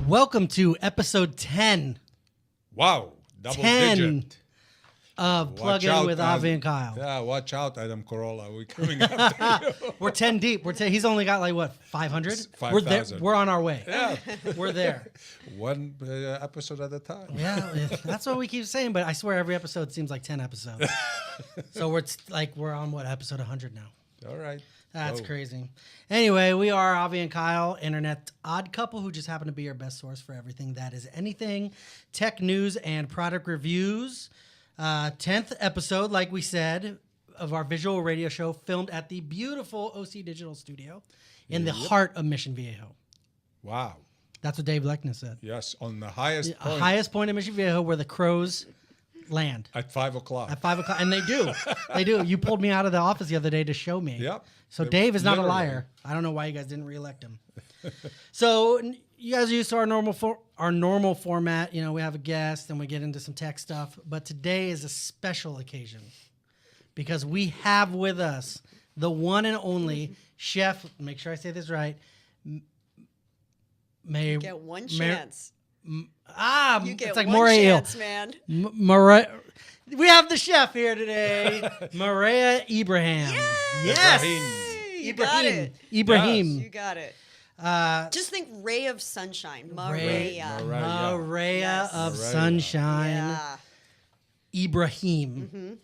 Welcome to episode 10. Wow, double digit. Of Plug In with Avi and Kyle. Yeah, watch out, Adam Carolla. We're coming after you. We're 10 deep. He's only got like, what, 500? 5,000. We're on our way. Yeah. We're there. One episode at a time. Yeah, that's what we keep saying, but I swear every episode seems like 10 episodes. So we're on, what, episode 100 now. All right. That's crazy. Anyway, we are Avi and Kyle, internet odd couple who just happen to be your best source for everything that is anything tech news and product reviews. 10th episode, like we said, of our visual radio show filmed at the beautiful OC Digital Studio in the heart of Mission Viejo. Wow. That's what Dave Leckner said. Yes, on the highest point. Highest point of Mission Viejo where the crows land. At 5 o'clock. At 5 o'clock. And they do. They do. You pulled me out of the office the other day to show me. Yep. So Dave is not a liar. I don't know why you guys didn't reelect him. So you guys are used to our normal format. You know, we have a guest and we get into some tech stuff. But today is a special occasion because we have with us the one and only Chef. Make sure I say this right. You get one chance. You get it's like one chance, man. We have the chef here today, Mareya Ibrahim. Yay! Yes, You got it. Ibrahim. Yes. You got it. Just think ray of sunshine. Mareya Mareya. of Mareya. Sunshine. Yeah. Ibrahim. Mm-hmm.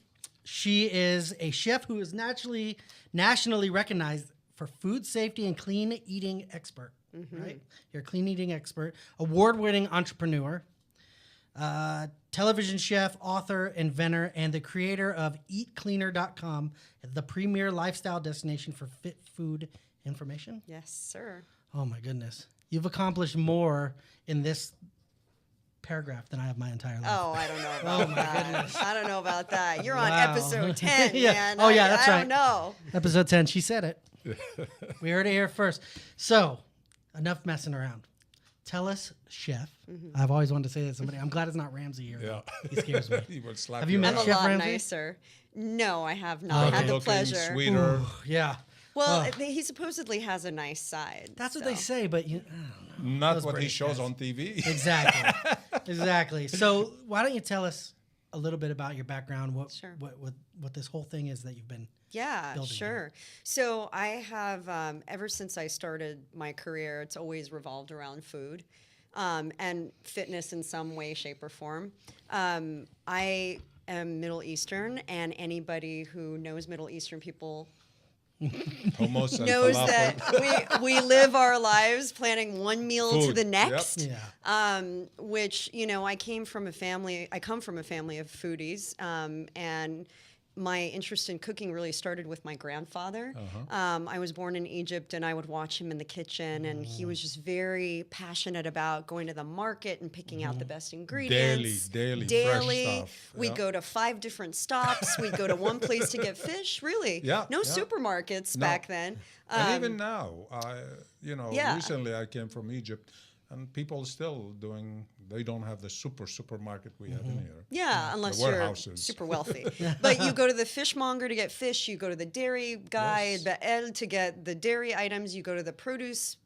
She is a chef who is nationally recognized for food safety and clean eating expert. Mm-hmm. Right? You're a clean eating expert, award-winning entrepreneur, television chef, author, inventor, and the creator of EatCleaner.com, the premier lifestyle destination for fit food information. Yes, sir. Oh my goodness. You've accomplished more in this paragraph than I have my entire life. Oh, I don't know about that. goodness. I don't know about that. You're on Wow. episode 10, Yeah. man. Oh, yeah, that's I right. don't know. Episode 10, she said it. We heard it here first. So, enough messing around. Tell us, Chef. Mm-hmm. I've always wanted to say that to somebody. I'm glad it's not Ramsey here. Yeah. He scares me. He will slap Have you met I'm a Chef lot Ramsey? nicer. No, I have not Okay. had the Looking pleasure. sweeter. Yeah. Well, Oh. he supposedly has a nice side. That's what so. they say, but I don't know. Not Those what he British shows guys. on TV. Exactly. Exactly. So why don't you tell us a little bit about your background, Sure. what this whole thing is that you've been Yeah, building sure. So I have, ever since I started my career, it's always revolved around food and fitness in some way, shape, or form. I am Middle Eastern, and anybody who knows Middle Eastern people Hummus and knows falafel. that we live our lives planning one meal to Food, the yep. next. Yeah. Which, I come from a family of foodies, and my interest in cooking really started with my grandfather. I was born in Egypt, and I would watch him in the kitchen, and he was just very passionate about going to the market and picking out the best ingredients. Daily, fresh stuff. We'd Yeah. go to 5 different stops. We'd go to one place to get fish, really. Yeah, No yeah. supermarkets No. back then. And even now, Yeah. recently I came from Egypt, and people still they don't have the supermarket we have in here. Yeah, unless you're warehouses. super wealthy. But you go to the fishmonger to get fish. You go to the dairy guy, Yes. Be'el, to get the dairy items. You go to the produce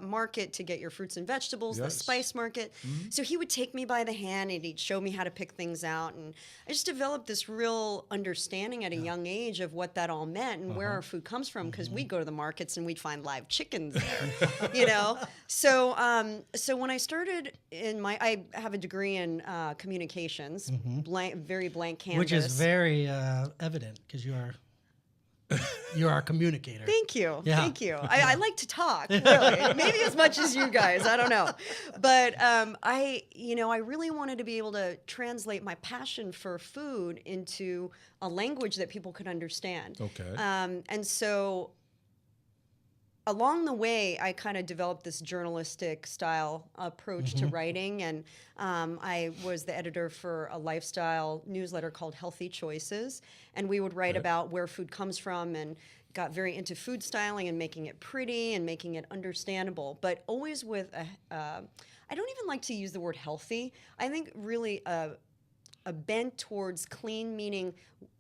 market to get your fruits and vegetables, the Yes. spice market. So he would take me by the hand and he'd show me how to pick things out. And I just developed this real understanding at a young age of what that all meant and where our food comes from, because we'd go to the markets and we'd find live chickens there, So when I started I have a degree in communications, very blank canvas. Which is very evident because you are a communicator. Thank you. Yeah. Thank you. I like to talk, really. Maybe as much as you guys. I don't know. But I really wanted to be able to translate my passion for food into a language that people could understand. Okay. And so along the way, I kind of developed this journalistic style approach to writing, and I was the editor for a lifestyle newsletter called Healthy Choices, and we would write about where food comes from, and got very into food styling and making it pretty and making it understandable, but always with I don't even like to use the word healthy. I think really a bent towards clean, meaning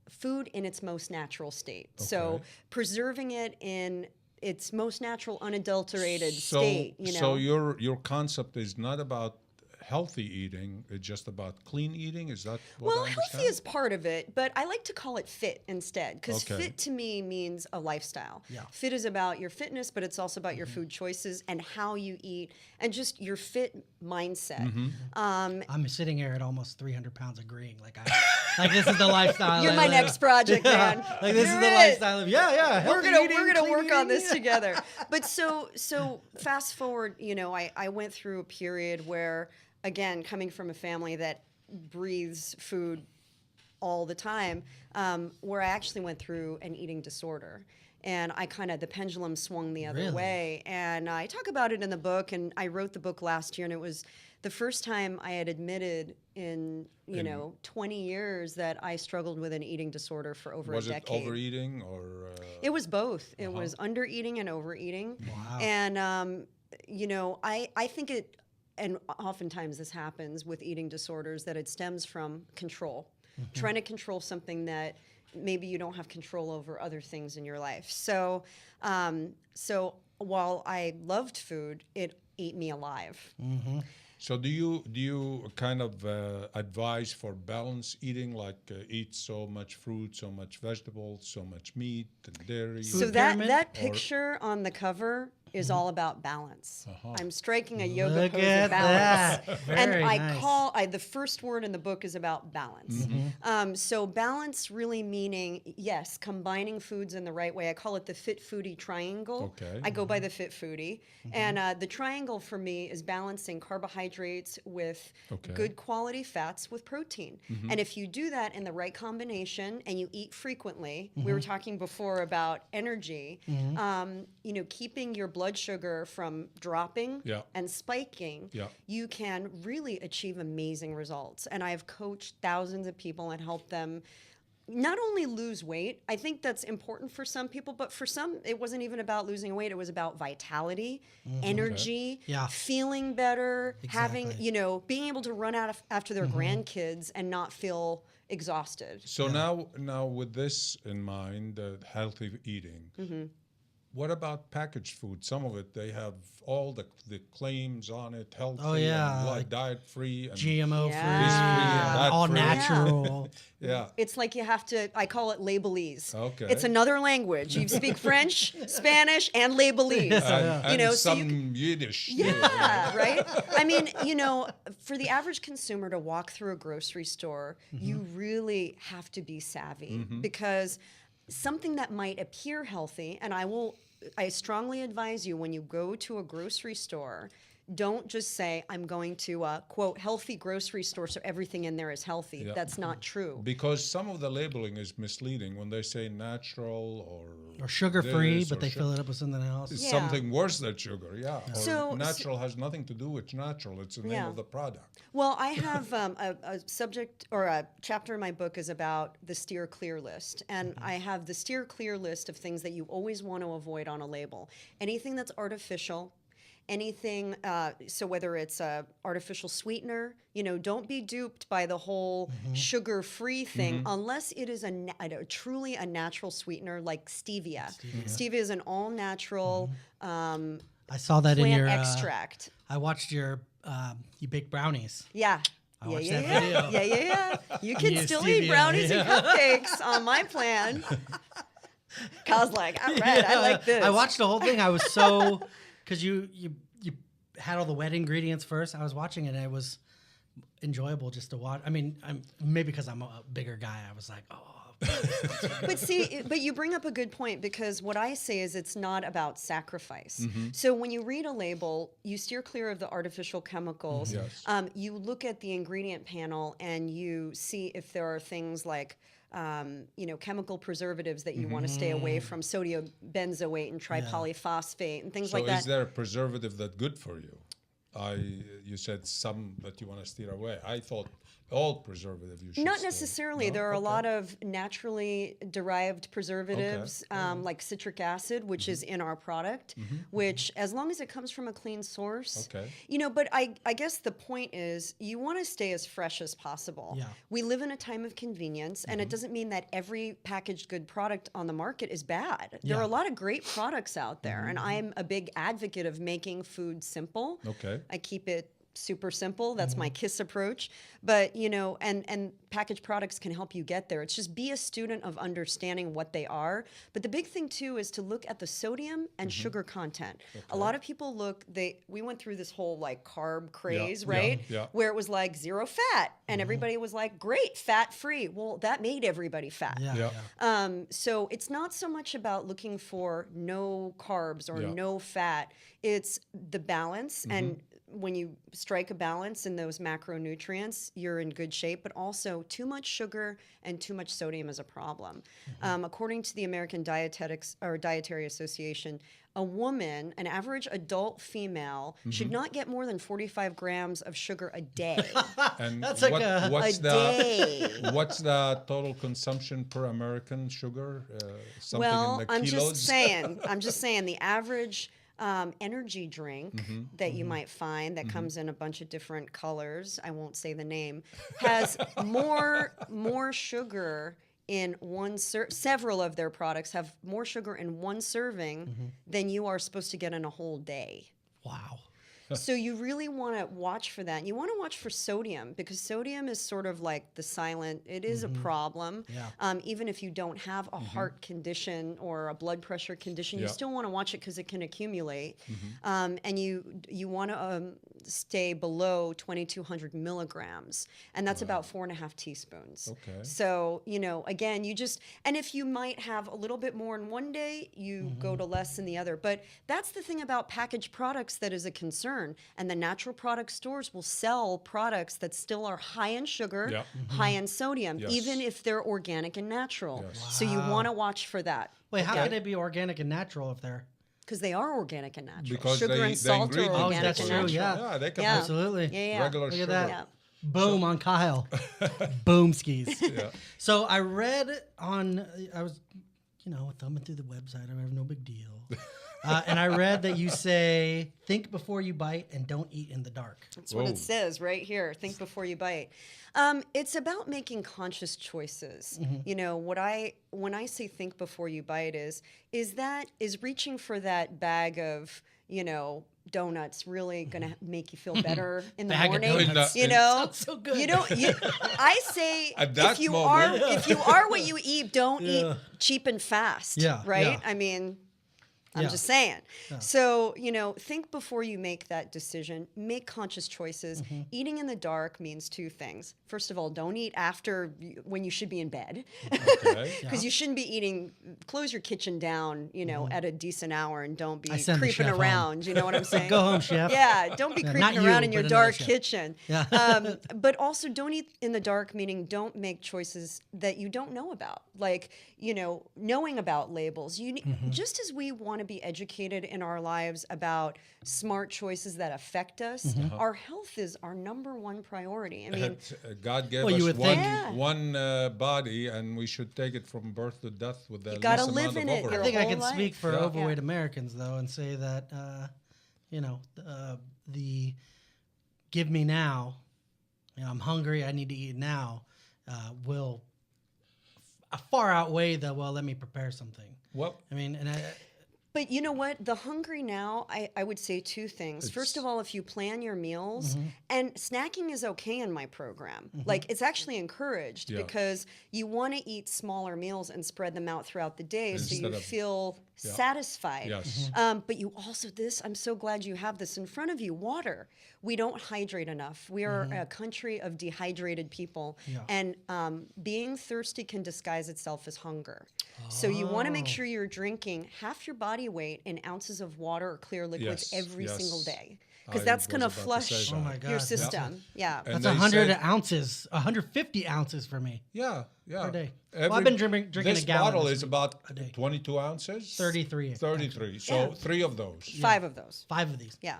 food in its most natural state. So preserving it in its most natural, unadulterated So, state. You know. so your concept is not about healthy eating; it's just about clean eating. Is that what Well, I healthy understand? is part of it, but I like to call it fit instead, because Okay. fit to me means a lifestyle. Yeah. Fit is about your fitness, but it's also about your food choices and how you eat and just your fit mindset. I'm sitting here at almost 300 pounds agreeing. Like this is the lifestyle. You're I my live. next project, man. Like this is You're the it. lifestyle of We're healthy gonna eating, we're gonna clean work on eating. this together. But so fast forward, I went through a period where, again, coming from a family that breathes food all the time, where I actually went through an eating disorder. And the pendulum swung the other Really? way. And I talk about it in the book, and I wrote the book last year, and it was the first time I had admitted in 20 years that I struggled with an eating disorder for over Was a it decade. overeating or? It was both. It was undereating and overeating. Wow. And, I think it, and oftentimes this happens with eating disorders, that it stems from control. Trying to control something that maybe you don't have control over other things in your life. So while I loved food, it ate me alive. So do you kind of advise for balanced eating, like eat so much fruit, so much vegetables, so much meat and dairy? So Food that pyramid? that picture on the cover is all about balance. I'm striking a yoga Look pose at of balance. that. And Very I nice. the first word in the book is about balance. So balance really meaning, yes, combining foods in the right way. I call it the fit foodie triangle. Okay. I go by the fit foodie. And the triangle for me is balancing carbohydrates with Okay. good quality fats with protein. And if you do that in the right combination and you eat frequently, we were talking before about energy, keeping your blood sugar from dropping Yeah. and spiking, Yeah. you can really achieve amazing results. And I've coached thousands of people and helped them not only lose weight. I think that's important for some people, but for some, it wasn't even about losing weight. It was about vitality, energy, Yeah. feeling better, having, Exactly. being able to run out after their grandkids and not feel exhausted. So now with this in mind, healthy eating. What about packaged food? Some of it, they have all the claims on it, healthy, Oh, yeah, and like diet free, and GMO free, Yeah. That all free. natural. yeah. It's like you have to, I call it labelese. Okay. It's another language. You speak French, Spanish, and labelese. And so some Yiddish. too. Yeah, right? I mean, for the average consumer to walk through a grocery store, you really have to be savvy because something that might appear healthy, and I strongly advise you when you go to a grocery store, don't just say, I'm going to a, quote, healthy grocery store, so everything in there is healthy. Yeah. That's not true. Because some of the labeling is misleading when they say natural Or sugar free, this but or they fill it up with something else. It's Yeah. something worse than sugar, yeah. Or So- natural has nothing to do with natural. It's the name Yeah. of the product. Well, I have a subject or a chapter in my book is about the steer clear list. And I have the steer clear list of things that you always want to avoid on a label. Anything that's artificial, anything, so whether it's a artificial sweetener, don't be duped by the whole sugar-free thing unless it is truly a natural sweetener like stevia. Stevia is an all-natural I saw that in plant your extract. I watched your you bake brownies. Yeah. watched yeah, that yeah. video. Yeah. You can Yeah, still stevia, eat brownies and yeah. cupcakes on my plan. Kyle's like, all right, I like this. I watched the whole thing. I was so because you had all the wet ingredients first. I was watching it and it was enjoyable just to watch. I mean, maybe because I'm a bigger guy, I was like, oh. But you bring up a good point because what I say is it's not about sacrifice. Mm-hmm. So when you read a label, you steer clear of the artificial chemicals. Yes. You look at the ingredient panel and you see if there are things like chemical preservatives that you want to stay away from, sodium benzoate and tripolyphosphate and things So like that. is there a preservative that's good for you? You said some that you want to steer away. I thought all preservative you should Not steer. necessarily. No? There are a Okay. lot of naturally derived preservatives, like citric acid, which is in our product, which, as long as it comes from a clean source, Okay. but I guess the point is you want to stay as fresh as possible. Yeah. We live in a time of convenience, and it doesn't mean that every packaged good product on the market is bad. There are a lot of great products out there, and I'm a big advocate of making food simple. Okay. I keep it super simple. That's my KISS approach. But, and packaged products can help you get there. It's just be a student of understanding what they are. But the big thing, too, is to look at the sodium and sugar content. A lot of people we went through this whole like carb craze, right? yeah. Where it was like 0 fat. And everybody was like, great, fat free. Well, that made everybody fat. Yeah. Yeah. Yeah. So it's not so much about looking for no carbs or Yeah. no fat. It's the balance. And when you strike a balance in those macronutrients, you're in good shape. But also, too much sugar and too much sodium is a problem. According to the American Dietary Association, a woman, an average adult female, should not get more than 45 grams of sugar a day. And That's like what's a the day. what's the total consumption per American sugar? Something Well, in the I'm kilos. just saying the average energy drink that you might find that comes in a bunch of different colors, I won't say the name, has more sugar in one several of their products have more sugar in one serving than you are supposed to get in a whole day. Wow. So you really want to watch for that. And you want to watch for sodium, because sodium is sort of like the silent, it is a problem. Yeah. Even if you don't have a heart condition or a blood pressure condition, you Yeah. still want to watch it because it can accumulate. And you want to stay below 2,200 milligrams. And that's about 4.5 teaspoons. Okay. So, again, and if you might have a little bit more in one day, you go to less in the other. But that's the thing about packaged products that is a concern. And the natural product stores will sell products that still are high in sugar, Yeah. high in sodium, Yes. even if they're organic and natural. Yes. So you want to watch for that. Wait, how can it be organic and natural if they're? Because they are organic and natural. Because Sugar the and salt are ingredients Oh, organic that's and true, natural. yeah. Yeah, they can Yeah. put Absolutely. Yeah, yeah. regular Look at sugar. that. Yeah. Boom on Kyle. Boom skis. Yeah. So I read I was, thumbing through the website. I have no big deal. And I read that you say, think before you bite and don't eat in the dark. That's what Whoa. it says right here. Think before you bite. It's about making conscious choices. When I say think before you bite is reaching for that bag of, donuts really going to make you feel better in the Bag of morning? donuts. Sounds so good. I say At that if you moment. are what you eat, don't eat Yeah. cheap and fast. Yeah, Right? yeah. I mean, I'm Yeah. just saying. So, think before you make that decision. Make conscious choices. Eating in the dark means two things. First of all, don't eat when you should be in bed. Okay. Because you shouldn't be eating. Close your kitchen down, at a decent hour, and don't be I send the creeping chef home. around. You know what I'm saying? Go home, chef. Yeah, don't be Yeah, creeping not you, around in your but another dark chef. kitchen. Yeah. But also, don't eat in the dark, meaning don't make choices that you don't know about. Like, knowing about labels. Just as we want to be educated in our lives about smart choices that affect us, our health is our number one priority. I mean, God gave Well, you us would think. one body, and we should take it from birth to death with the gotta least live amount in of it overhead. your I think I whole can life. speak for Yeah. overweight Americans, though, and say that, the give me now, I'm hungry, I need to eat now, will far outweigh the, let me prepare something. Well, I mean, But you know what? The hungry now, I would say two things. First of all, if you plan your meals, and snacking is okay in my program. Like, it's actually encouraged Yeah. because you want to eat smaller meals and spread them out throughout the day so you Instead of- feel Yeah. satisfied. Yes. But you also, I'm so glad you have this in front of you, water. We don't hydrate enough. We are a country of dehydrated people. Yeah. And being thirsty can disguise itself as hunger. So you want to make sure you're drinking half your body weight in ounces of water or clear liquids Yes, every yes. single day. Because I that's was going to about to say flush that. Oh my God, your yeah. system. Yeah. And that's they 100 said- ounces, 150 ounces for me Yeah, yeah. per day. Well, I've been drinking this a gallon. bottle this is week. about a day. 22 ounces. 33. 33. So Yeah. 3 of those. 5 of those. 5 of these. Yeah.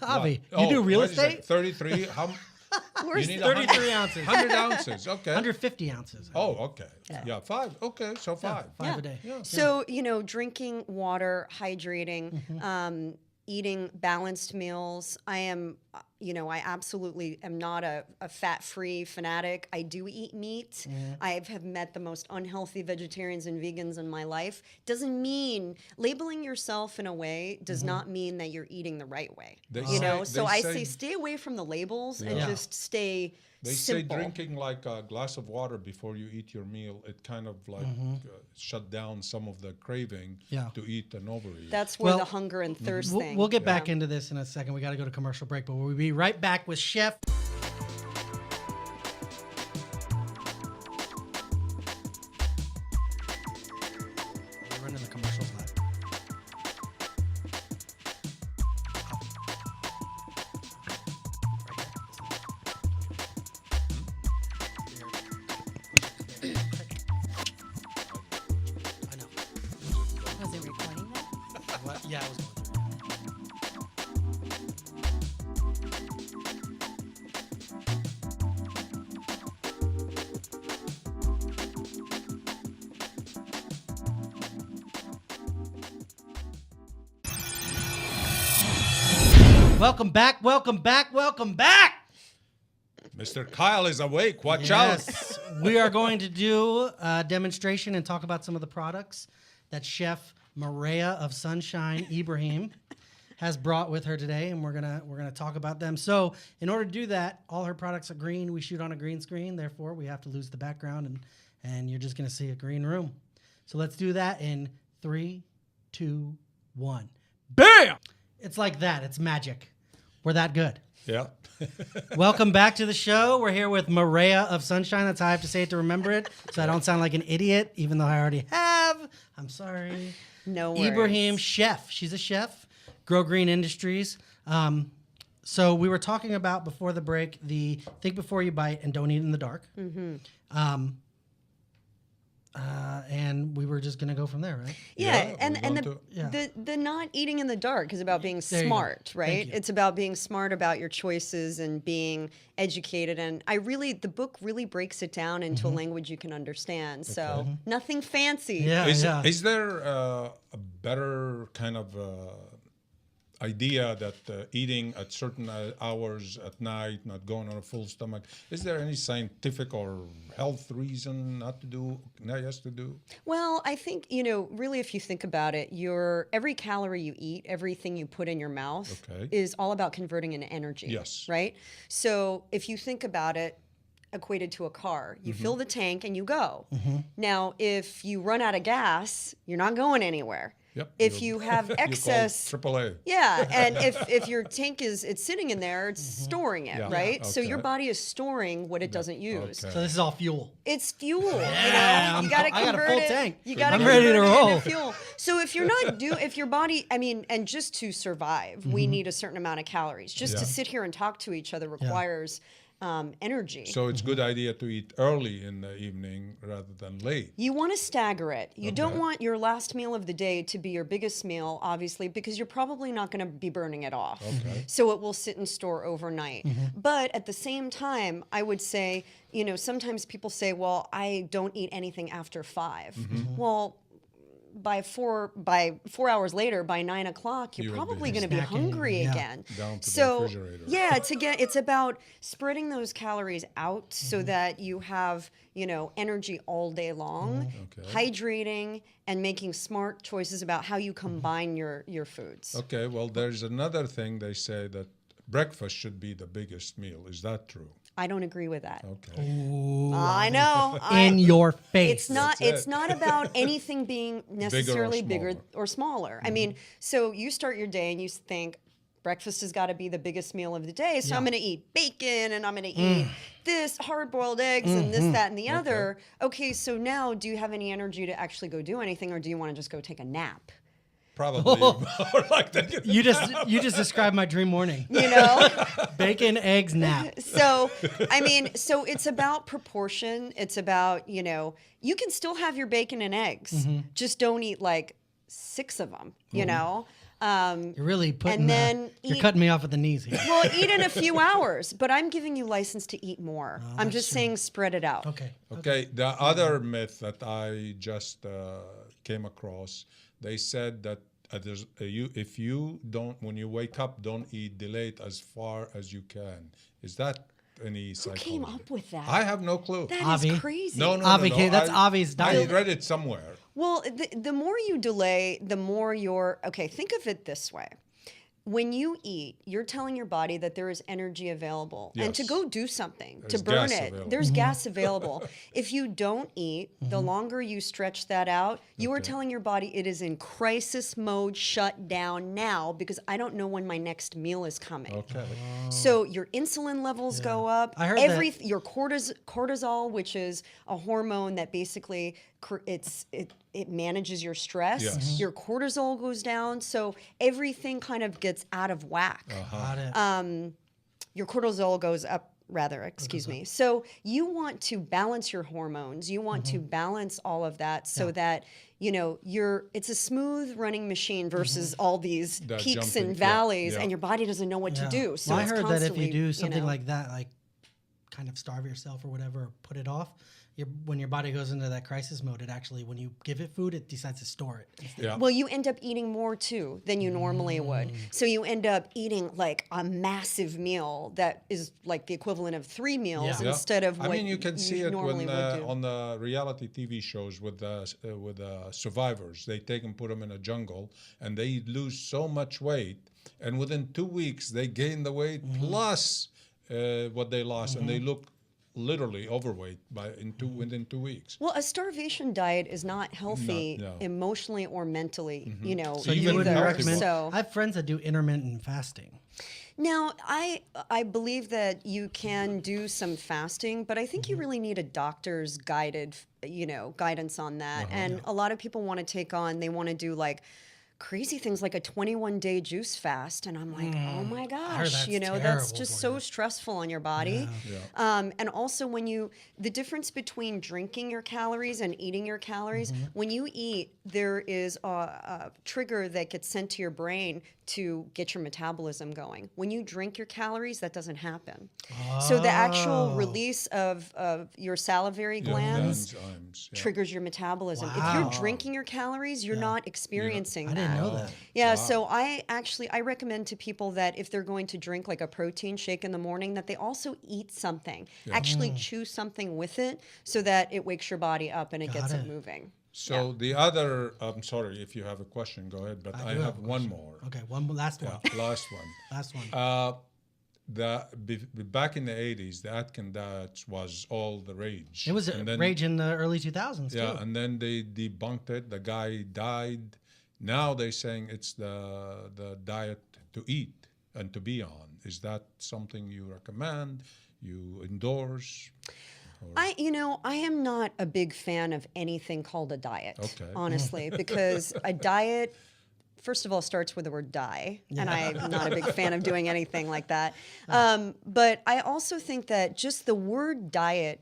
Avi, What? you do real wait a second. estate? 33. How? Where's You need 33 ounces. 100 ounces. Okay. 150 ounces. Oh, okay. Yeah, 5. Okay, so 5. 5 a day. So, drinking water, hydrating, eating balanced meals. I am, I absolutely am not a fat-free fanatic. I do eat meat. I have met the most unhealthy vegetarians and vegans in my life. Doesn't mean labeling yourself in a way does not mean that you're eating the right way. So I say stay away from the labels and just stay They simple. say drinking like a glass of water before you eat your meal, it kind of like shut down some of the craving to eat and overeat. That's where Well, the hunger and thirst thing. We'll get back into this in a second. We got to go to commercial break, but we'll be right back with Chef. We're running the commercials live. I know. Was it recording that? What? Yeah, I was going through. Welcome back, welcome back, welcome back. Mr. Kyle is awake. Watch out. Yes, we are going to do a demonstration and talk about some of the products that Chef Mareya of Sunshine Ibrahim has brought with her today, and we're gonna talk about them. So, in order to do that, all her products are green. We shoot on a green screen, therefore we have to lose the background, and you're just gonna see a green room. So let's do that in 3, 2, 1. Bam! It's like that. It's magic. We're that good. Yeah. Welcome back to the show. We're here with Mareya of Sunshine. That's how I have to say it to remember it, so I don't sound like an idiot, even though I already have. I'm sorry. No worries. Ibrahim, chef. She's a chef. Grow Green Industries. So we were talking about before the break the think before you bite and don't eat in the dark. And we were just gonna go from there, right? Yeah, Yeah, and we the not eating in the dark is about being There you go. smart, Thank right? you. It's about being smart about your choices and being educated. And the book really breaks it down into a language you can understand. So nothing fancy. Yeah, yeah. Is there a better kind of idea that eating at certain hours at night, not going on a full stomach, is there any scientific or health reason not to do, yes to do? Well, I think, really if you think about it, every calorie you eat, everything you put in your mouth is all about converting into energy. Yes. Right? So if you think about it, equated to a car, you fill the tank and you go. Now, if you run out of gas, you're not going anywhere. Yep. If you have excess, AAA. yeah, and if your tank it's sitting in there, it's storing it, Yeah. right? So your Okay. body is storing what it doesn't use. Okay. So this is all fuel. It's fuel. Yeah, you got to I got a convert full it. tank. You got to I'm ready to convert it roll. into fuel. So if you're not if your body, and just to survive, we need a certain amount of calories. Just to Yeah. sit here and talk to each other requires energy. So it's good idea to eat early in the evening rather than late. You want to stagger it. You don't Okay. want your last meal of the day to be your biggest meal, obviously, because you're probably not going to be burning it off. Okay. So it will sit in store overnight. But at the same time, I would say, sometimes people say, well, I don't eat anything after 5. Well, by 4 hours later, by 9 o'clock, you're You would be probably going to be snacking, hungry yeah. again. Down to the So refrigerator. yeah, it's about spreading those calories out so that you have energy all day long, Okay. hydrating, and making smart choices about how you combine your foods. Okay, well, there's another thing they say that breakfast should be the biggest meal. Is that true? I don't agree with that. Okay. I know. In your face. It's not. That's It's it. not about anything being necessarily bigger smaller. or smaller. I mean, so you start your day and you think breakfast has got to be the biggest meal of the day. So I'm going to eat bacon and I'm going to eat this hard-boiled eggs and this, that, and the other. Okay, so now do you have any energy to actually go do anything, or do you want to just go take a nap? Probably more like that. You just described my dream morning. You know? Bacon, eggs, nap. So, I mean, so it's about proportion. It's about, you can still have your bacon and eggs. Just don't eat like 6 of them, you know? You're really putting. And then you're eat- cutting me off at the knees here. Well, eat in a few hours, but I'm giving you license to eat more. I'm just saying spread it out. Okay. Okay, the other myth that I just came across, they said that if you don't, when you wake up, don't eat delayed as far as you can. Is that any Who psychology? came up with that? I have no clue. That is Avi? crazy. No, Avi, that's Avi's I diet. read it somewhere. Well, the more you delay, the more you're okay. Think of it this way. When you eat, you're telling your body that there is energy available and to Yes. go do something, There's to burn gas it. available. There's gas available. If you don't eat, the longer you stretch that out, you are telling your body it is in crisis mode, shut down now because I don't know when my next meal is coming. Okay. So your insulin levels go up. I heard that. Your cortisol, which is a hormone that basically it manages your stress. Yes. Your cortisol goes down, so everything kind of gets out of whack. Got it. Your cortisol goes up. Rather, excuse me. So you want to balance your hormones. You want to balance all of that so that it's a smooth running machine versus all these That peaks jumping, and yeah, valleys, yeah. and your body doesn't know what to do. So Well, I it's heard that if you constantly, do something know. like that, like kind of starve yourself or whatever, or put it off, when your body goes into that crisis mode, it actually, when you give it food, it decides to store it. Yeah. Well, you end up eating more too than you normally would. So you end up eating like a massive meal that is like the equivalent of 3 meals Yeah. instead of I what mean, you can see it normally when would do. on the reality TV shows with survivors. They take and put them in a jungle, and they lose so much weight, and within 2 weeks they gain the weight plus what they lost, and they look literally overweight within 2 weeks. Well, a starvation diet is not healthy No. emotionally or mentally, So you Even would either. healthy recommend? So I have friends that do intermittent fasting. now, I believe that you can do some fasting, but I think you really need a doctor's guidance on that. And a lot of people want to take on, they want to do like crazy things like a 21-day juice fast, and I'm like, oh my gosh, that's that's terrible just for so you. stressful on your body. And also the difference between drinking your calories and eating your calories, when you eat, there is a trigger that gets sent to your brain to get your metabolism going. When you drink your calories, that doesn't happen. So the actual release of your salivary glands enzymes. Yeah. triggers your metabolism. If Wow. you're drinking your calories, you're not experiencing I that. didn't know that. Yeah, so I recommend to people that if they're going to drink like a protein shake in the morning, that they also eat something. Actually chew something with it so that it wakes your body up and it gets it moving. So the other, I'm sorry if you have a question, go ahead. But I do have have a one more. Okay, last one. Last one. Last one. Back in the 80s, the Atkins diet was all the rage. It was And then- rage in the early 2000s Yeah, too. and then they debunked it. The guy died. Now they're saying it's the diet to eat and to be on. Is that something you recommend? You endorse? I am not a big fan of anything called a diet, Okay. honestly, because a diet, first of all, starts with the word die, and I'm not a big fan of doing anything like that. But I also think that just the word diet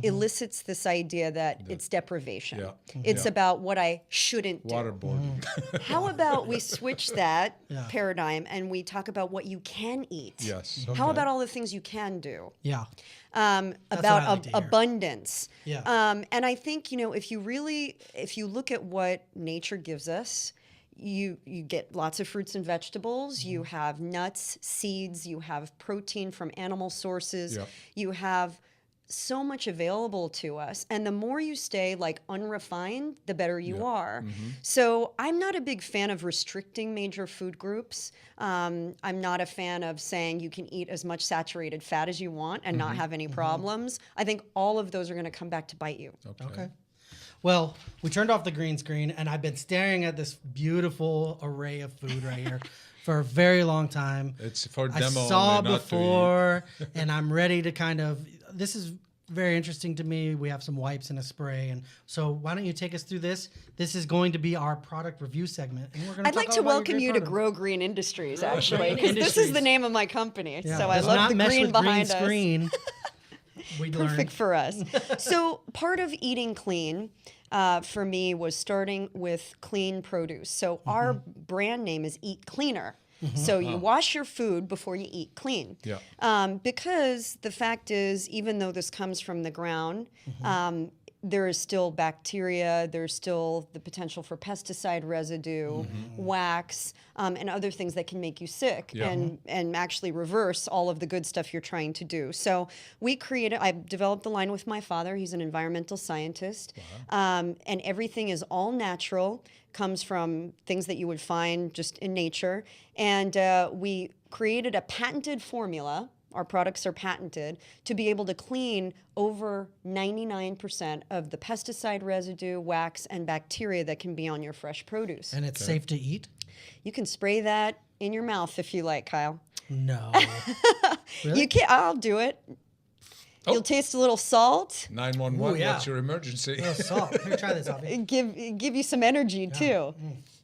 elicits this idea that it's deprivation. Yeah. It's Yeah. about what I shouldn't do. Waterboarding. How about we switch that paradigm and we talk about what you can eat? Yes. How okay. about all the things you can do? Yeah. About what I like to hear. abundance. Yeah. And I think, if you look at what nature gives us, you get lots of fruits and vegetables, you have nuts, seeds, you have protein from animal sources, Yep. you have so much available to us, and the more you stay like unrefined, the better you are. So I'm not a big fan of restricting major food groups. I'm not a fan of saying you can eat as much saturated fat as you want and not have any problems. I think all of those are going to come back to bite you. Okay. Well, we turned off the green screen, and I've been staring at this beautiful array of food right here for a very long time. It's for I demo saw only, not to eat. before, and I'm ready to this is very interesting to me. We have some wipes and a spray, and so why don't you take us through this? This is going to be our product review segment, and we're going I'd like to welcome you to Grow Green Industries, actually, Green because this is Industries. the name of my company. Yeah, So I let's love not the mess green with behind green us. screen. We Perfect learned. for us. So part of eating clean for me was starting with clean produce. So our brand name is Eat Cleaner. So you wash your food before you eat clean. Yeah. Because the fact is, even though this comes from the ground, there is still bacteria, there's still the potential for pesticide residue, wax, and other things that can make you sick Yeah. and actually reverse all of the good stuff you're trying to do. So I developed the line with my father. He's an environmental scientist. And everything is all natural, comes from things that you would find just in nature. And we created a patented formula. Our products are patented to be able to clean over 99% of the pesticide residue, wax, and bacteria that can be on your fresh produce. And it's safe to eat? You can spray that in your mouth if you like, Kyle. No. Really? You can. I'll do it. Oh. You'll taste a little salt. 911. Ooh, yeah. What's your emergency? No salt. Here, try this, Avi. Give you some energy too.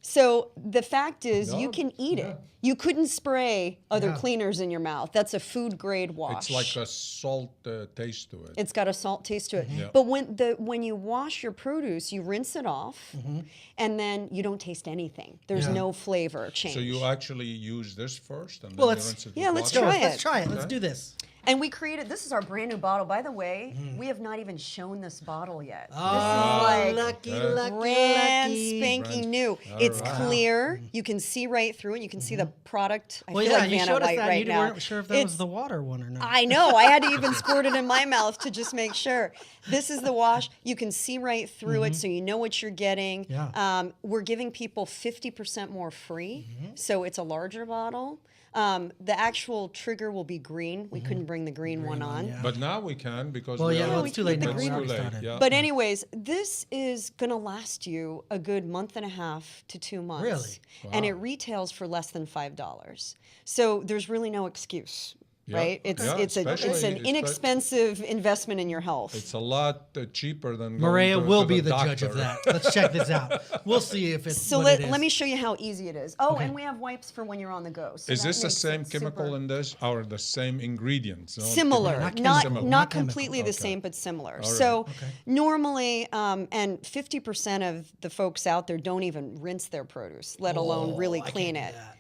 So the fact is, you can eat it. You couldn't spray other Yeah. cleaners in your mouth. That's a food grade wash. It's like a salt taste to it. It's got a salt taste to it. Yeah. But when you wash your produce, you rinse it off, and then you don't taste anything. There's Yeah. no flavor change. So you actually use this first, and then Well, you let's- rinse it. yeah, with let's water? try it. Let's try it. Let's do this. And we created, this is our brand new bottle. By the way, we have not even shown this bottle yet. Oh, this is like lucky, Okay. lucky, brand lucky. spanking new. All It's right. clear. You can see right through it. You can see the product. I Well, feel yeah, like you Vanna showed us White that. right You now. weren't sure if that was the water one or not. I know. I had to even squirt it in my mouth to just make sure. This is the wash. You can see right through it, so you know what you're getting. Yeah. We're giving people 50% more free, so it's a larger bottle. The actual trigger will be green. We couldn't bring the green one on. yeah. But now we can because Well, we yeah, are- well, it's too late the now. It's We green already too late. started. Yeah. But anyways, this is going to last you a good month and a half to 2 months. Really? And Wow. it retails for less than $5. So there's really no excuse, Yeah. right? It's Yeah, it's an especially- inexpensive investment in your health. It's a lot cheaper than Mareya going to, will to be the the judge of doctor. that. Let's check this out. We'll see if it's So what let, it is. let me show you how easy it is. Oh, and we have wipes for when you're on the go. So Is that this the makes same it chemical super- in this, or the same ingredients? No? Similar, Not not chemical. not Not chemical. completely the Okay. same, but similar. right. So Okay. normally, and 50% of the folks out there don't even rinse their produce, let alone really Oh, I clean can't it. do that.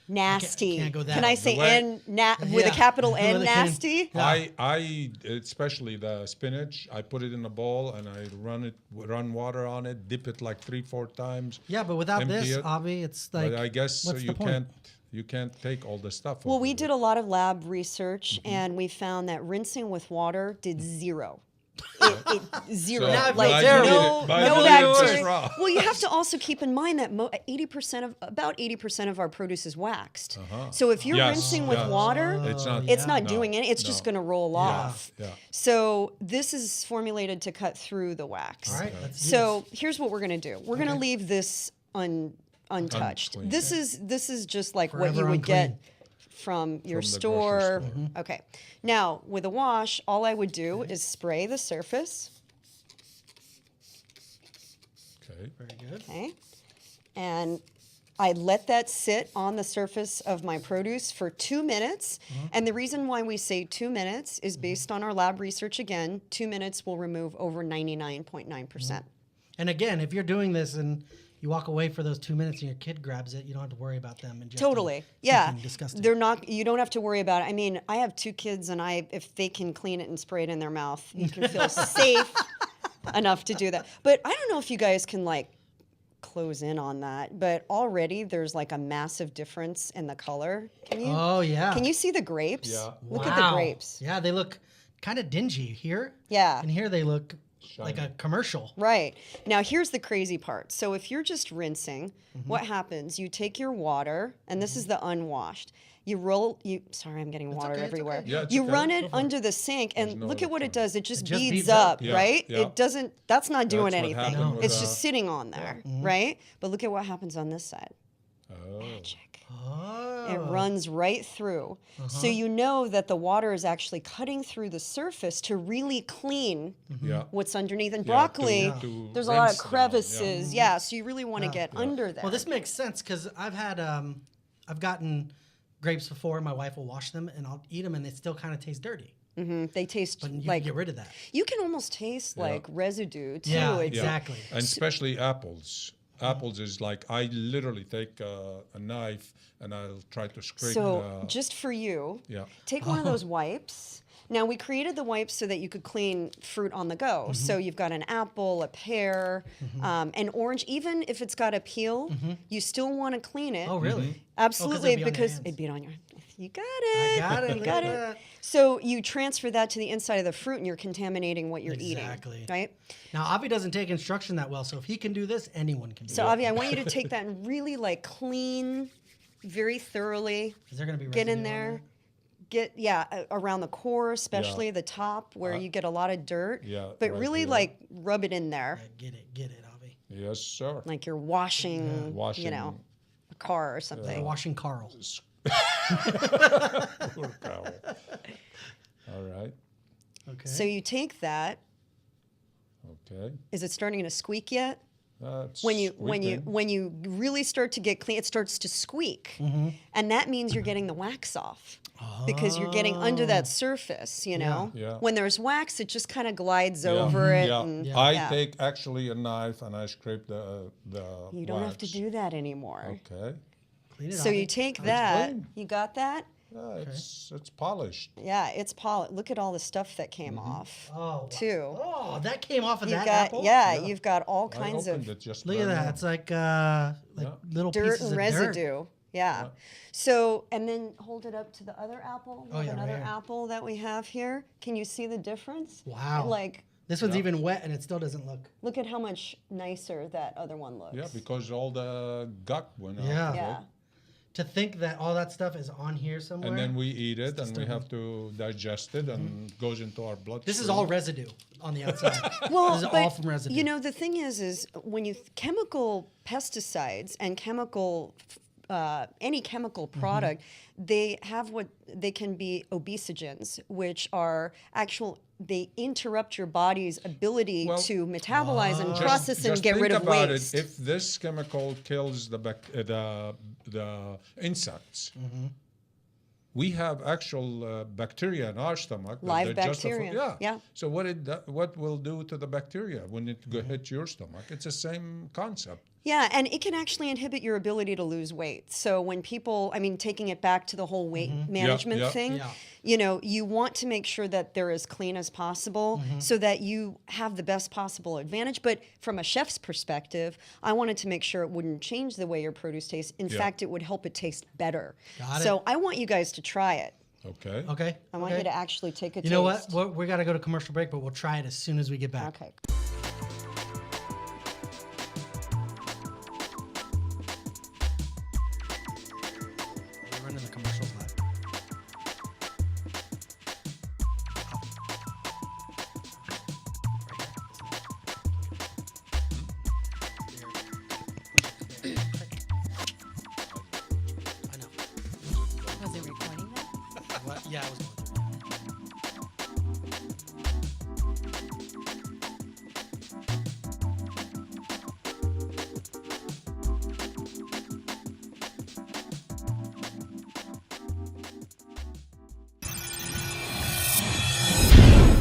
Nasty. can't go that Can I way. say The way- N with a Yeah. capital With N? a N. Nasty. Yeah. I especially the spinach. I put it in a bowl and I run water on it, dip it like 3-4 times. Yeah, but without Empty this, it. Avi, it's like. But I guess what's you the point? can't take all the stuff. Well, over we it. did a lot of lab research, and we found that rinsing with water did zero. It zero. So Now like it's no, terrible. But no it's bacteria. raw. Well, you have to also keep in mind that about 80% of our produce is waxed. So if you're Yes, rinsing with yes. water, It's not. it's not no, doing it. It's no. just going to roll off. Yeah. So this is formulated to cut through the wax. All right, let's do So here's what we're going to do. We're going to Okay. leave this untouched. Unclean. This is just like what Forever you would get unclean. from your From the grocery store. store. Okay. Now, with a wash, all I would do is spray the surface. Okay. Very good. Okay. And I let that sit on the surface of my produce for 2 minutes. And the reason why we say 2 minutes is based on our lab research again. 2 minutes will remove over 99.9%. And again, if you're doing this and you walk away for those 2 minutes and your kid grabs it, you don't have to worry about them ingesting Totally. Yeah. something disgusting. They're not, you don't have to worry about it. I mean, I have 2 kids, and if they can clean it and spray it in their mouth, you can feel safe enough to do that. But I don't know if you guys can like close in on that, but already there's like a massive difference in the color. Can you? Oh, yeah. Can you see the grapes? Yeah. Look at the grapes. Yeah, they look kind of dingy here. Yeah. And here they look like a Shiny. commercial. Right. Now, here's the crazy part. So if you're just rinsing, what happens? You take your water, and this is the unwashed. Sorry, I'm getting water okay, it's everywhere. okay. Yeah, it's You okay. run Go it for under the sink, and no look at what it other does. It just just beads beads up, up. Yeah, right? yeah. It doesn't, that's not doing That's what anything. happened with, It's just sitting on there, right? But look at what happens on this side. Oh. Magic. Oh. It runs right through. So you know that the water is actually cutting through the surface to really clean Yeah. what's underneath. And Yeah, broccoli, to there's a lot of rinse down, crevices. Yeah, so you really want to get under there. Well, this makes sense because I've gotten grapes before. My wife will wash them and I'll eat them, and they still kind of taste dirty. They taste But you like can get rid of that. you can almost taste like residue too. Yeah, It's- exactly. And especially apples. Apples is like I literally take a knife and I'll try to scrape. So just for you, Yeah. take one of those wipes. Now we created the wipes so that you could clean fruit on the go. So you've got an apple, a pear, an orange. Even if it's got a peel, you still want to clean it. Oh, really? Absolutely, it'd be on your because hands. it'd be on your. You got it. got it, You look got at it. that. So you transfer that to the inside of the fruit, and you're contaminating what you're Exactly. eating. Right. Now, Avi doesn't take instruction that well, so if he can do this, anyone can do So it. Avi, I want you to take that and really like clean, very thoroughly. Is there going to be Get in residue on there. that? Get around the core, especially the top where you get a lot of dirt. Yeah, But right really here. like rub it in there, Yeah, get it, Avi. Yes, sir. like you're washing, Washing. you know, a car or something. Washing Carl. Poor cow. All right. Okay. So you take that. Okay. Is it starting to squeak yet? That's When squeaking. you really start to get clean, it starts to squeak, and that means you're getting the wax off. Because you're getting under that surface, you know. Yeah. When there's wax, it just kind of glides Yeah. over it. Yeah. And, I yeah. take actually a knife and I scrape the You don't have to wax. do that anymore. Okay. Clean it, So Avi. you take that. clean. You got that? Yeah, it's polished. Yeah, it's polished. Look at all the stuff that came off. Oh, wow. Too. Oh, that came off of You've that got apple? you've got all I kinds opened of it just Look at then. that. It's like little dirt pieces and of dirt. residue. Yeah. So, and then hold it up to the other apple. Oh, yeah, right another here. apple that we have here. Can you see the difference? Wow. Like, This one's even wet and it still doesn't look. look at how much nicer that other one looks. Yeah, because all the gut went out. Yeah. of it. Yeah. To think that all that stuff is on here somewhere. And then we eat it and we have to digest it and goes into our bloodstream. This is all residue on the outside. Well, this is but, all from residue. you know, the thing is when you chemical pesticides and any chemical product, they have what they can be obesogens, which are they interrupt your body's ability Well, to metabolize and Just- process and just get think rid of about waste. It. If this chemical kills the insects, we have actual bacteria in our stomach. that Live they're just bacteria, yeah. So what will do to the bacteria when it hits your stomach? It's the same concept. Yeah, and it can actually inhibit your ability to lose weight. So when people, taking it back to the whole weight management yeah. thing, Yeah. you want to make sure that they're as clean as possible so that you have the best possible advantage. But from a chef's perspective, I wanted to make sure it wouldn't change the way your produce tastes. In fact, it would help it taste better. Got it. So I want you guys to try it. Okay. Okay. I want you to actually take a taste. You know what? We got to go to commercial break, but we'll try it as soon as we get back. Okay. We're running the commercials live. I know. Was it recording that? What? Yeah, I was going through that.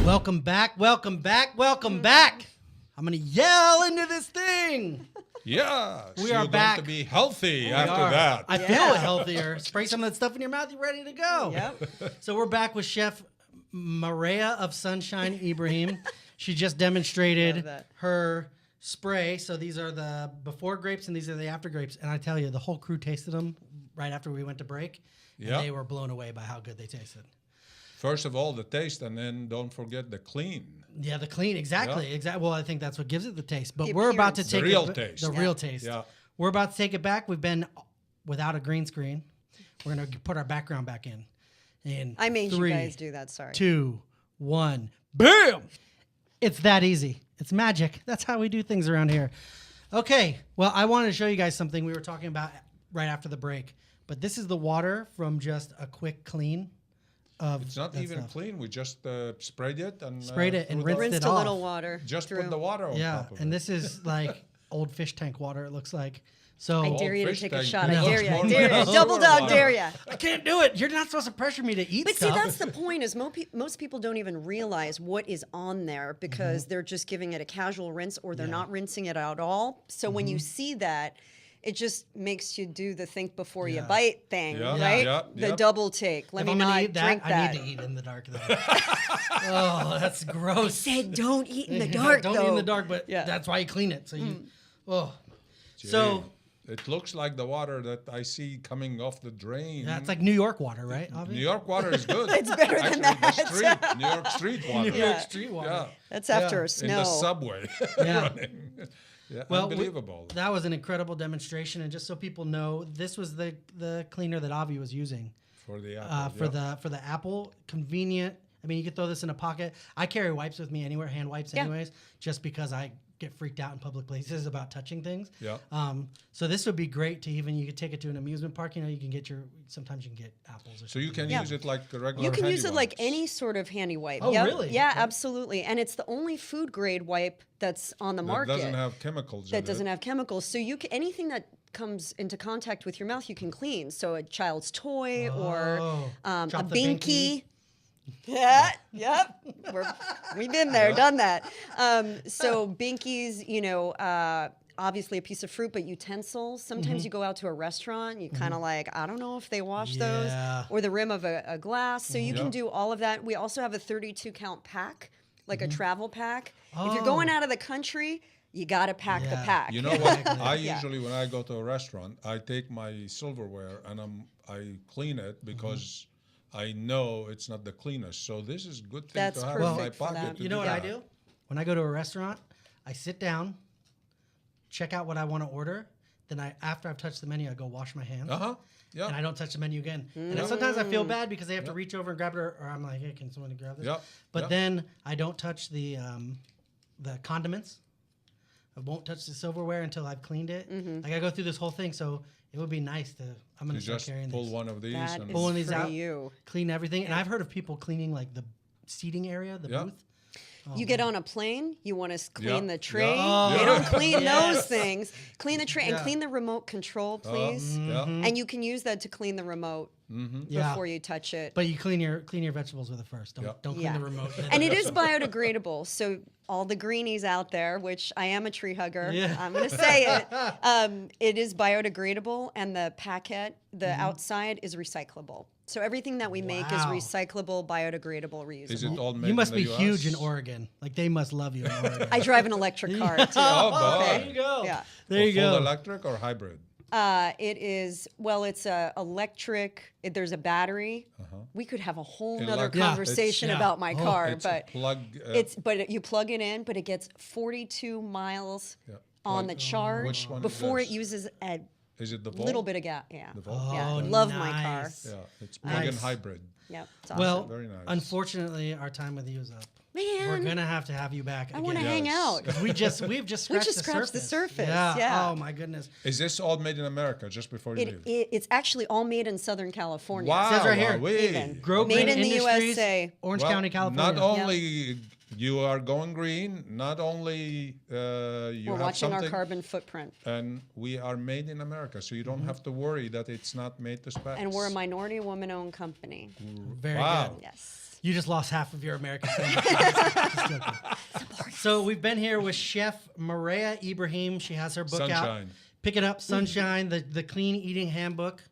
Welcome back, welcome back, welcome back. I'm going to yell into this thing. Yeah. We so are you're back. going to be healthy We after are. that. I feel healthier. Spray some of that stuff in your mouth, you're ready to go. Yep. So we're back with Chef Mareya of Sunshine Ibrahim. She just demonstrated Love that. her spray. So these are the before grapes and these are the after grapes. And I tell you, the whole crew tasted them right after we went to break. Yeah. And they were blown away by how good they tasted. First of all, the taste, and then don't forget the clean. Yeah, the clean, exactly, Yeah. exactly. Well, I think that's what gives it the taste. But The we're about to appearance. The take real it, taste. The real taste. Yeah. We're about to take it back. We've been without a green screen. We're gonna put our background back in. In I made 3, you guys do that. Sorry. 2, 1, bam! It's that easy. It's magic. That's how we do things around here. Okay. Well, I wanted to show you guys something we were talking about right after the break. but this is the water from just a quick clean of It's not that even stuff. clean. We just sprayed it and Sprayed it and threw the- rinsed Rinsed it a off. little water. Just through. put the water on Yeah, top of and it. this is like old fish tank water, it looks like. So I Old dare you to fish take a tank. shot. No. I dare you. I More dare like you. Double sewer dog water. dare you. I can't do it. You're not supposed to pressure me to eat But see, stuff. that's the point. Is most people don't even realize what is on there because they're just giving it a casual rinse, or they're not rinsing it at all. So when you see that, it just makes you do the think before you Yeah. bite thing, Yeah. right? Yeah. The Yep. double take. Let if me I'm gonna not eat that, drink that. I need to eat in the dark though. Oh, that's gross. Said don't eat in the dark. Don't though. eat in the dark, but Yeah. that's why you clean it. So you, oh, Gee, so it looks like the water that I see coming off the drain. yeah, it's like New York water, right? Avi? New York water is good. It's better than Actually, that. The street, New York street water. New York street water. Yeah. That's after Yeah. a In snow. the subway. Yeah. Running. Yeah, Well, unbelievable. that was an incredible demonstration, and just so people know, this was the cleaner that Avi was using For the apple. for the apple. Convenient. I mean, you could throw this in a pocket. I carry wipes with me anywhere, hand wipes, Yeah. anyways, just because I get freaked out in public places about touching things. Yeah. So this would be great to even you could take it to an amusement park. You know, you can get sometimes you can get apples or So you can Yeah. use it like a regular You can handy use it like wipes. any sort of handy wipe. Oh, Yep. really? Yeah, Okay. absolutely. And it's the only food grade wipe that's on the That market doesn't have chemicals in that it. doesn't have chemicals. So you can, anything that comes into contact with your mouth, you can clean. So a child's toy or Oh. a Drop the binky. binky. Yeah, yep. We've been there, done that. So binkies, you know, obviously a piece of fruit, but utensils. Sometimes you go out to a restaurant, you kind of like, I don't know if they wash Yeah. those, or the rim of a glass. So you can Yeah. do all of that. We also have a 32 count pack, like a travel pack. If Oh. you're going out of the country, you got to pack the Yeah. pack. You know what? I Yeah. usually, when I go to a restaurant, I take my silverware and I clean it because I know it's not the cleanest. So this is a good thing That's to have in my perfect for pocket. that. to You know what I that. do? When I go to a restaurant, I sit down, check out what I want to order. Then after I've touched the menu, I go wash my hands. Uh-huh. Yeah. And I don't touch the menu again. And then sometimes I feel bad because they have to reach over and grab it, or I'm like, hey, can someone grab this? Yeah, But yeah. then I don't touch the condiments. I won't touch the silverware until I've cleaned it. Like I go through this whole thing, so it would be nice to. I'm You gonna start just carrying pull these, one of these That and is Pulling these for out. you. clean everything. And I've heard of people cleaning like the seating area, the Yeah. booth. You get on a plane, you want to clean Yeah. the tray. Yeah. You Yeah. don't clean Yes. those things. Clean the tray and Yeah. clean the remote control, please. yeah. And you can use that to clean the remote Yeah. before you touch it. But you clean your vegetables with it first. Don't Yeah. don't clean Yeah. the remote. And it is biodegradable. So all the greenies out there, which I am a tree hugger, Yeah. I'm going to say it is biodegradable, and the packet, the outside, is recyclable. So everything that we make is Wow. recyclable, biodegradable, reusable. Is it all made You must in be the huge in US? Oregon. Like they must love you in Oregon. I drive an electric car too. Oh, there boy. you go. Yeah. There you Full go. electric or hybrid? It is, well, it's a electric, there's a battery. We could have a whole nother Electric. Yeah. conversation It's- about my Oh, car, It's but a plug. you plug it in, but it gets 42 miles Yeah. on the charge Which one is before it this? uses a Is it the Volt? little bit of gas. Yeah. The Volt? Oh, Yeah, love my car. nice. Yeah, it's plug-in Nice. hybrid. Yep. It's awesome. Well, Very nice. unfortunately, our time with you is up. We're man, gonna have you back. I want to again. hang Yes. out. 'Cause we've just scratched, just scratched the surface, Yeah. yeah. Oh my goodness. Is this all made in America? Just before you leave. It's actually all made in Southern California. Wow, Says right here, wowee. Even. Grow Made Green in the Industries, USA. Orange Well, County, California. Not only you are going green, not only you We're have watching our something, carbon footprint. and we are made in America, so you don't Mm-hmm. have to worry that it's not made to specs. And we're a minority woman-owned company. Very Wow. good. Yes. You just lost half of your American family. Just joking. So we've been here with Chef Mareya Ibrahim. She has her book out. Sunshine. Pick it up, Sunshine, the Clean Eating Handbook.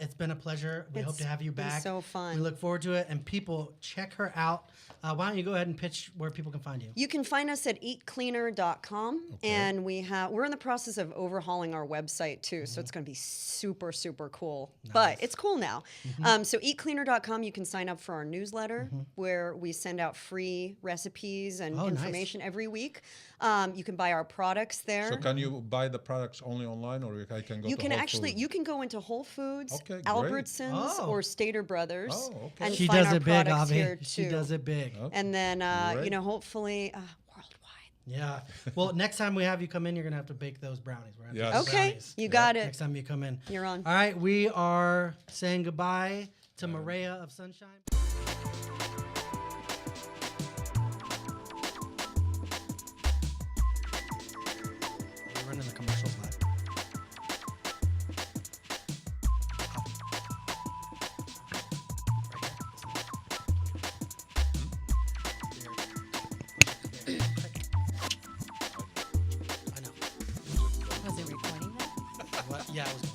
It's been a pleasure. We hope It's to have you been back. so fun. We look forward to it. And people, check her out. Why don't you go ahead and pitch where people can find you? You can find us at eatcleaner.com, and we're in the process of overhauling our website too, so it's going to be super, super cool. But it's cool now. So eatcleaner.com, you can sign up for our newsletter where we send out free recipes and Oh, nice. information every week. You can buy our products there. So can you buy the products only online, or I can go You to can Whole actually, Foods? you can go into Whole Foods, Okay, great. Albertsons, Oh. or Stater Brothers, Oh, okay. and She find does our it big, products Avi. here She too. does it big. Okay. And then, Great. hopefully worldwide. Yeah. Well, next time we have you come in, you're gonna have to bake those brownies. We're gonna have to Yes. make Okay, brownies you got it. next time you come in. You're on. All right, we are saying goodbye to Mareya of Sunshine. We're running the commercial live. I know. Was it recording that? What? Yeah, it was.